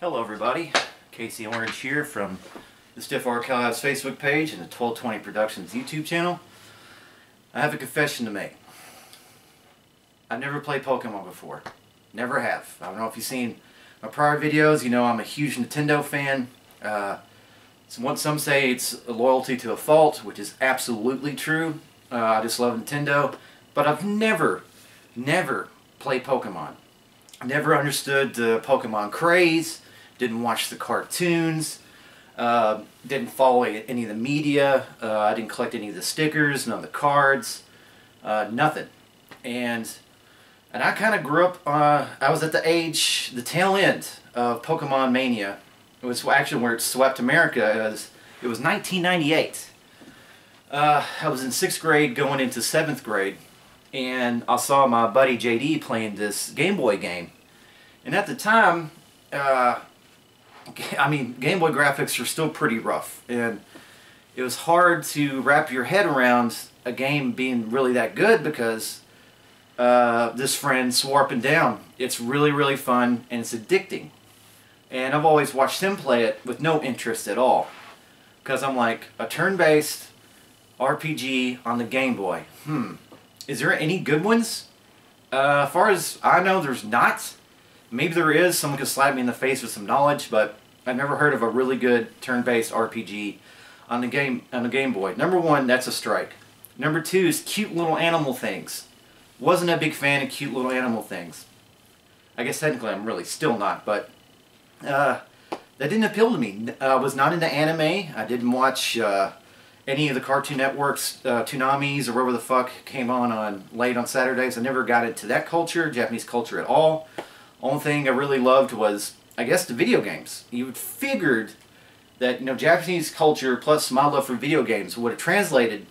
Hello everybody, Casey Orange here from the Stiff Archives Facebook page and the 1220 Productions YouTube channel. I have a confession to make. I've never played Pokemon before. Never have. I don't know if you've seen my prior videos, you know I'm a huge Nintendo fan. Some say it's a loyalty to a fault, which is absolutely true. I just love Nintendo, but I've never played Pokemon. Never understood the Pokemon craze. Didn't watch the cartoons, didn't follow any of the media, I didn't collect any of the stickers, none of the cards, nothing. And I kind of grew up, I was at the tail end of Pokemon Mania. It was actually where it swept America. It was 1998. I was in 6th grade going into 7th grade, and I saw my buddy JD playing this Game Boy game. And at the time, I mean, Game Boy graphics are still pretty rough, and it was hard to wrap your head around a game being really that good because this friend swore up and down, it's really fun and it's addicting. And I've always watched him play it with no interest at all, because I'm like, a turn-based RPG on the Game Boy, is there any good ones? As far as I know, there's not. Maybe there is, someone could slap me in the face with some knowledge, but I've never heard of a really good turn-based RPG on the Game Boy. Number one, that's a strike. Number two is cute little animal things. Wasn't a big fan of cute little animal things. I guess technically I'm really still not, but that didn't appeal to me. I was not into anime. I didn't watch any of the Cartoon Network's Tsunamis or whatever the fuck came on late on Saturdays. I never got into that culture, Japanese culture at all. Only thing I really loved was, I guess, the video games. You would figured that, you know, Japanese culture plus my love for video games would have translated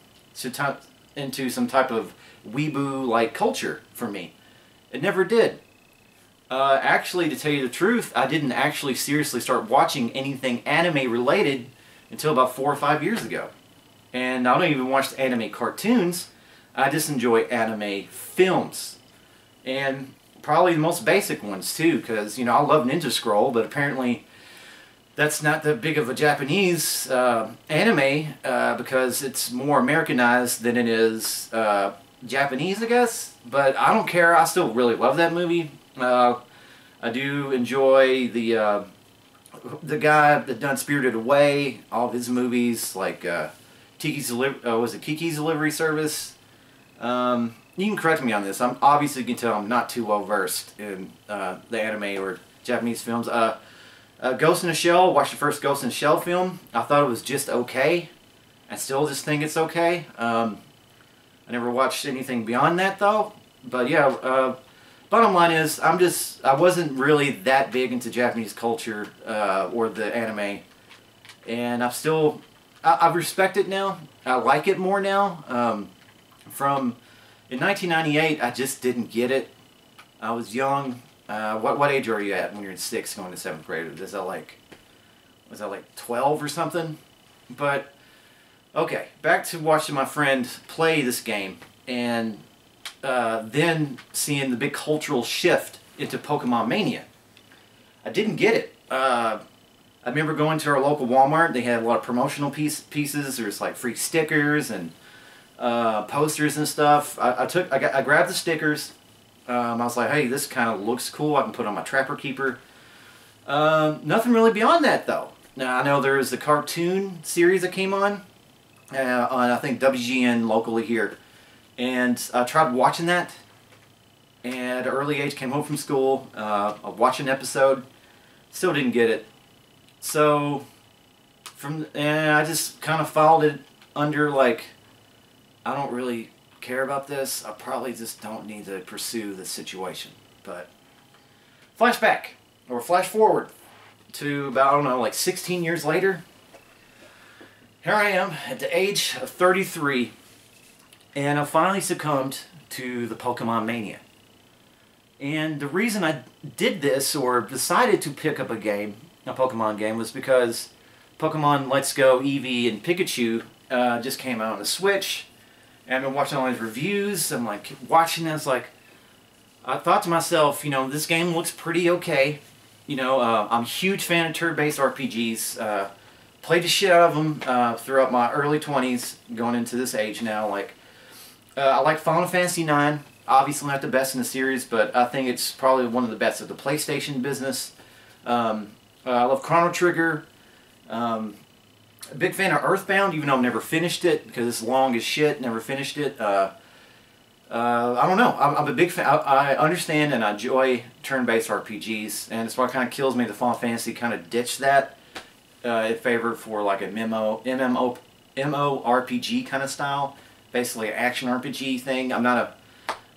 into some type of weeboo-like culture for me. It never did. Actually, to tell you the truth, I didn't actually seriously start watching anything anime-related until about 4 or 5 years ago. And I don't even watch the anime cartoons. I just enjoy anime films. And probably the most basic ones too, because, you know, I love Ninja Scroll, but apparently that's not that big of a Japanese anime because it's more Americanized than it is Japanese, I guess. But I don't care. I still really love that movie. I do enjoy the guy that done Spirited Away, all of his movies, like Kiki's Delivery Service. You can correct me on this. I'm obviously, you can tell I'm not too well versed in the anime or Japanese films. Ghost in the Shell. Watched the first Ghost in the Shell film. I thought it was just okay. I still just think it's okay. I never watched anything beyond that though. But yeah, bottom line is, I wasn't really that big into Japanese culture or the anime, and I respect it now. I like it more now. In 1998, I just didn't get it. I was young. What age are you at when you're in 6th going to 7th grade? Was that like 12 or something? But, okay, back to watching my friend play this game, and then seeing the big cultural shift into Pokemon Mania. I didn't get it. I remember going to our local Walmart. They had a lot of promotional pieces. There's like free stickers and posters and stuff. I grabbed the stickers. I was like, hey, this kind of looks cool. I can put on my Trapper Keeper. Nothing really beyond that though. Now I know there was the cartoon series that came on I think WGN locally here, and I tried watching that. And at an early age, came home from school. I watched an episode. Still didn't get it. So I just kind of followed it under like, I don't really care about this. I probably just don't need to pursue this situation. But flashback, or flash forward to about, I don't know, like 16 years later. Here I am at the age of 33, and I finally succumbed to the Pokemon Mania. And the reason I did this, or decided to pick up a Pokemon game, was because Pokemon Let's Go Eevee and Pikachu just came out on the Switch. And I've been watching all these reviews. I'm like watching this, like, I thought to myself, you know, this game looks pretty okay. You know, I'm a huge fan of turn-based RPGs. Played the shit out of them throughout my early 20s, going into this age now. Like, I like Final Fantasy IX. Obviously not the best in the series, but I think it's probably one of the best of the PlayStation business. I love Chrono Trigger. A big fan of Earthbound, even though I've never finished it because it's long as shit. Never finished it. I don't know. I'm a big fan. I understand and I enjoy turn-based RPGs, and it's what kind of kills me. The Final Fantasy kind of ditched that in favor for like a MMORPG kind of style, basically an action RPG thing. I'm not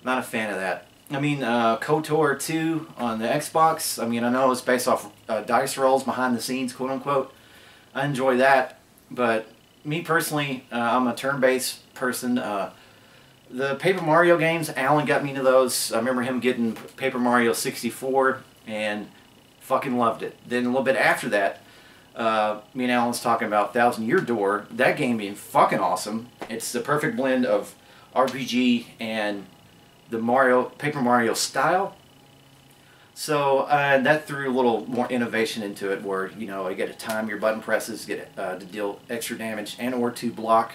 a fan of that. I mean, KOTOR 2 on the Xbox. I mean, I know it's based off dice rolls behind the scenes, quote unquote. I enjoy that, but me personally, I'm a turn-based person. The Paper Mario games, Alan got me into those. I remember him getting Paper Mario 64 and fucking loved it. Then a little bit after that, me and Alan's talking about Thousand Year Door. That game being fucking awesome. It's the perfect blend of RPG and the Paper Mario style. So that threw a little more innovation into it, where you know you get to time your button presses, get to deal extra damage and or to block,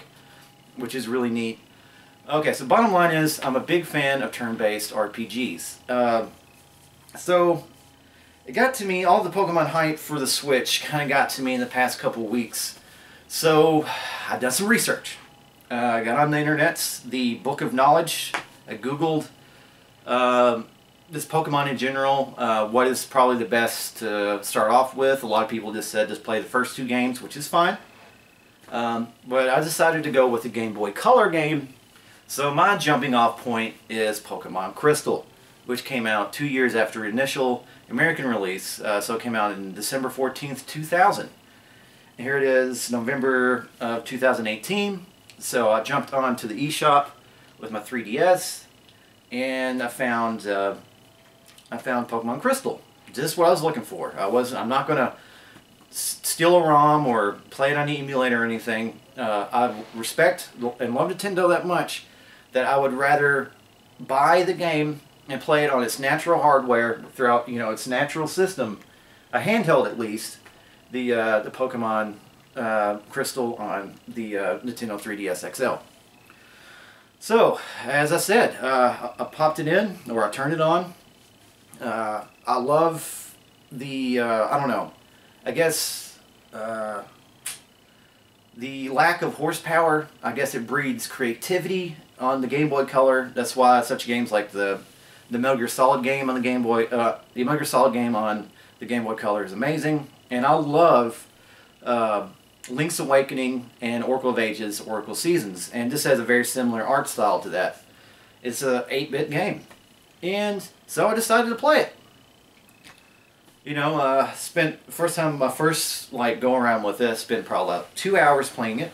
which is really neat. Okay, so bottom line is I'm a big fan of turn-based RPGs. So it got to me, all the Pokemon hype for the Switch kind of got to me in the past couple weeks. So I done some research. I got on the internet, the Book of Knowledge. I Googled this Pokemon in general, what is probably the best to start off with. A lot of people just said just play the first 2 games, which is fine. But I decided to go with the Game Boy Color game. So my jumping off point is Pokemon Crystal, which came out 2 years after initial American release. So it came out in December 14th, 2000. And here it is, November of 2018. So I jumped onto the eShop with my 3DS, and I found Pokemon Crystal. Just what I was looking for. I'm not gonna steal a ROM or play it on the emulator or anything. I respect and love Nintendo that much that I would rather buy the game and play it on its natural hardware throughout, you know, its natural system, a handheld at least, the Pokemon Crystal on the Nintendo 3DS XL. So, as I said, I popped it in, or I turned it on. I love the, I don't know, I guess, the lack of horsepower. I guess it breeds creativity on the Game Boy Color. That's why such games like the Metal Gear Solid game on the Game Boy, the Metal Gear Solid game on the Game Boy Color is amazing. And I love Link's Awakening and Oracle of Ages, Oracle Seasons, and this has a very similar art style to that. It's a 8-bit game, and so I decided to play it. You know, spent my first like go around with this, spent probably about 2 hours playing it.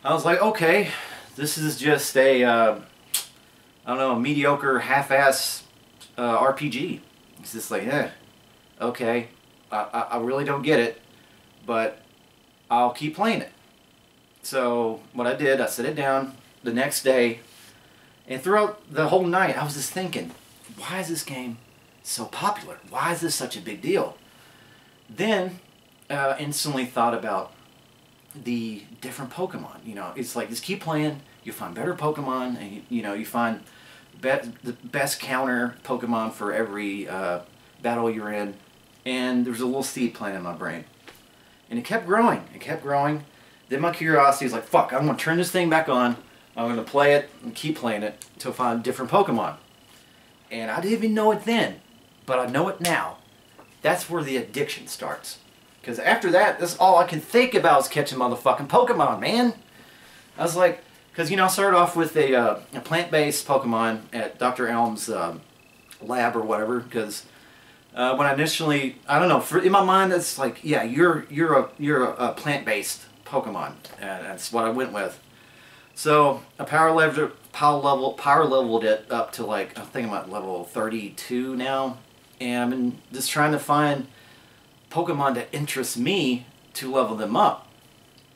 I was like, okay, this is just a I don't know, a mediocre half-ass RPG. It's just like, okay, I really don't get it, but I'll keep playing it. So what I did, I set it down the next day, and throughout the whole night I was just thinking, why is this game so popular? Why is this such a big deal? Then instantly thought about the different Pokemon. You know, it's like, just keep playing, you find better Pokemon, and you know, you find the best counter Pokemon for every battle you're in. And there was a little seed planted in my brain. And it kept growing. It kept growing. Then my curiosity was like, fuck, I'm going to turn this thing back on. I'm going to play it and keep playing it until I find different Pokemon. And I didn't even know it then, but I know it now. That's where the addiction starts. Because after that, that's all I can think about is catching motherfucking Pokemon, man. I was like, because, you know, I started off with a plant-based Pokemon at Dr. Elm's lab or whatever, because when I initially, I don't know, in my mind, it's like, yeah, you're a plant-based Pokemon, and that's what I went with. So I power leveled it up to, like, I think I'm at level 32 now, and I'm just trying to find Pokemon that interests me to level them up.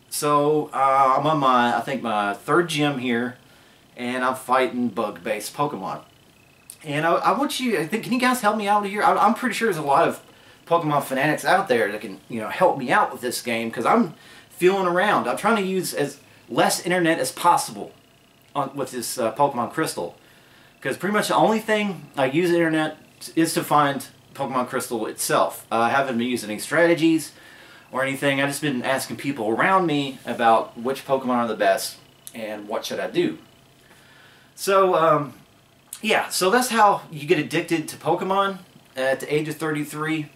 So I'm on I think my 3rd gym here, and I'm fighting bug-based Pokemon. And I want you, can you guys help me out here? I'm pretty sure there's a lot of Pokemon fanatics out there that can, you know, help me out with this game, because I'm feeling around. I'm trying to use as less internet as possible with this Pokemon Crystal, because pretty much the only thing I use the internet is to find Pokemon Crystal itself. I haven't been using any strategies or anything. I've just been asking people around me about which Pokemon are the best and what should I do. So yeah, so that's how you get addicted to Pokemon at the age of 33.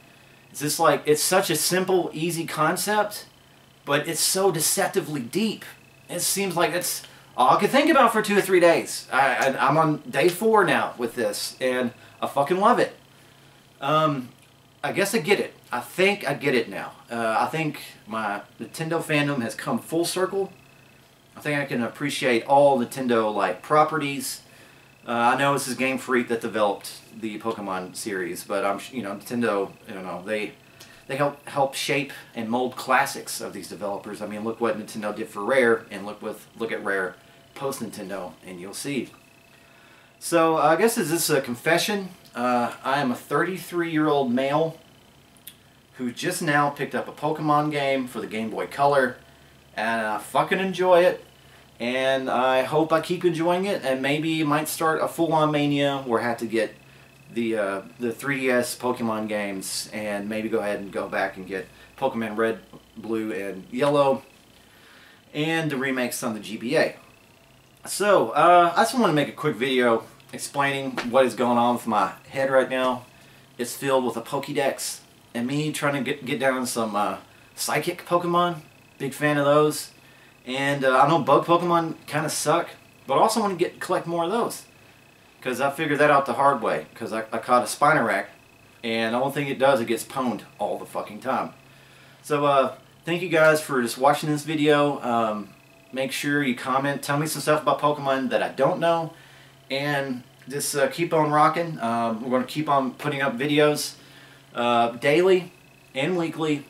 It's just like, it's such a simple, easy concept, but it's so deceptively deep. It seems like it's all I could think about for 2 or 3 days. I'm on day 4 now with this, and I fucking love it. I guess I get it. I think I get it now. I think my Nintendo fandom has come full circle. I think I can appreciate all Nintendo-like properties. I know this is Game Freak that developed the Pokemon series, but you know, Nintendo, you know, they help shape and mold classics of these developers. I mean, look what Nintendo did for Rare, and look at Rare post Nintendo, and you'll see. So I guess is this a confession? I am a 33-year-old male who just now picked up a Pokemon game for the Game Boy Color, and I fucking enjoy it. And I hope I keep enjoying it, and maybe might start a full-on mania where I have to get the 3DS Pokemon games, and maybe go ahead and go back and get Pokemon Red, Blue, and Yellow, and the remakes on the GBA. So, I just want to make a quick video explaining what is going on with my head right now. It's filled with a Pokédex, and me trying to get down some Psychic Pokemon. Big fan of those. And I know bug Pokemon kind of suck, but I also want to collect more of those, because I figured that out the hard way, because I caught a Spinarak, and the only thing it does, it gets pwned all the fucking time. So thank you guys for just watching this video. Make sure you comment, tell me some stuff about Pokemon that I don't know, and just keep on rocking. We're going to keep on putting up videos daily and weekly,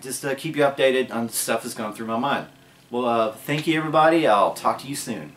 just to keep you updated on stuff that's going through my mind. Well, thank you everybody. I'll talk to you soon.